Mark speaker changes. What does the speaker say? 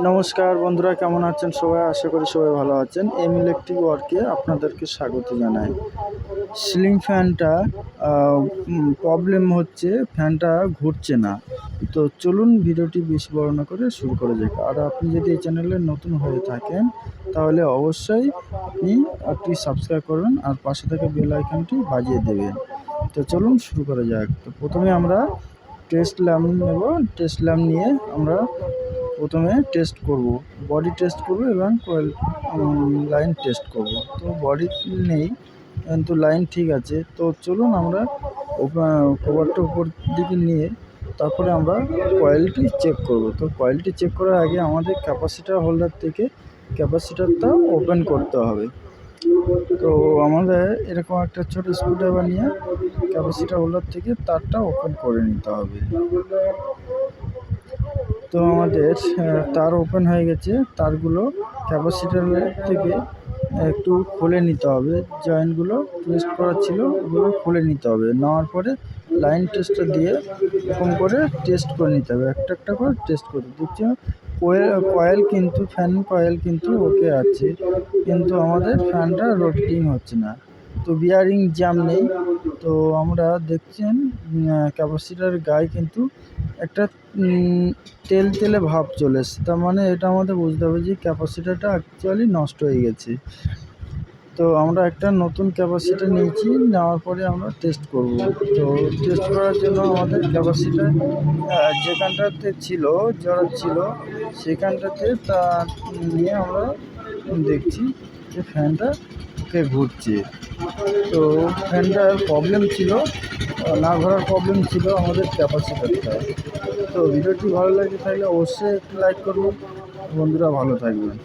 Speaker 1: নমস্কার বন্ধুরা, কেমন আছেন সবাই? আশা করি সবাই ভালো আছেন। এম ইলেকট্রিক ওয়ার্কে আপনাদেরকে স্বাগত জানাই। সিলিং ফ্যানটা প্রবলেম হচ্ছে, ফ্যানটা ঘুরছে না। তো চলুন ভিডিওটি বেশি বড় না করে শুরু করা যাক। আর আপনি যদি এই চ্যানেলে নতুন হয়ে থাকেন তাহলে অবশ্যই আপনি একটি সাবস্ক্রাইব করুন আর পাশে থাকা বেল আইকনটি বাজিয়ে দেবেন। তো চলুন শুরু করা যাক। তো প্রথমে আমরা টেস্ট ল্যাম্প নেব। টেস্ট ল্যাম্প নিয়ে আমরা প্রথমে টেস্ট করব, বডি টেস্ট করব এবং কয়েল লাইন টেস্ট করব। তো বডি নেই কিন্তু লাইন ঠিক আছে। তো চলুন আমরা কভারটা উপর দিকে নিয়ে তারপরে আমরা কয়েলটি চেক করব। তো কয়েলটি চেক করার আগে আমাদের ক্যাপাসিটার হোল্ডার থেকে ক্যাপাসিটারটা ওপেন করতে হবে। তো আমাদের এরকম একটা ছোটো স্ক্রুড্রাইভার নিয়ে ক্যাপাসিটার হোল্ডার থেকে তারটা ওপেন করে নিতে হবে। তো আমাদের তার ওপেন হয়ে গেছে। তারগুলো ক্যাপাসিটারের থেকে একটু খুলে নিতে হবে। জয়েন্টগুলো টুইস্ট করা ছিল, ওগুলো খুলে নিতে হবে। নেওয়ার পরে লাইন টেস্টটা দিয়ে এরকম করে টেস্ট করে নিতে হবে। একটা একটা করে টেস্ট করে দিচ্ছি। কয়েল কিন্তু ফ্যান কয়েল কিন্তু ওকে আছে, কিন্তু আমাদের ফ্যানটা রোটেটিং হচ্ছে না। তো বিয়ারিং জ্যাম নেই। তো আমরা দেখছেন ক্যাপাসিটারের গায়ে কিন্তু একটা তেলে ভাব চলে এসছে। তার মানে এটা আমাদের বুঝতে হবে যে ক্যাপাসিটারটা অ্যাকচুয়ালি নষ্ট হয়ে গেছে। তো আমরা একটা নতুন ক্যাপাসিটার নিয়েছি, নেওয়ার পরে আমরা টেস্ট করব। তো টেস্ট করার জন্য আমাদের ক্যাপাসিটার যেখানটাতে ছিল জড়া ছিল সেখানটাতে তা নিয়ে আমরা দেখছি যে ফ্যানটা ঘুরছে। তো ফ্যানটার প্রবলেম ছিল, না ঘোরার প্রবলেম ছিল আমাদের ক্যাপাসিটারটা। তো ভিডিওটি ভালো লাগে থাকলে অবশ্যই একটু লাইক করবেন। বন্ধুরা ভালো থাকবেন।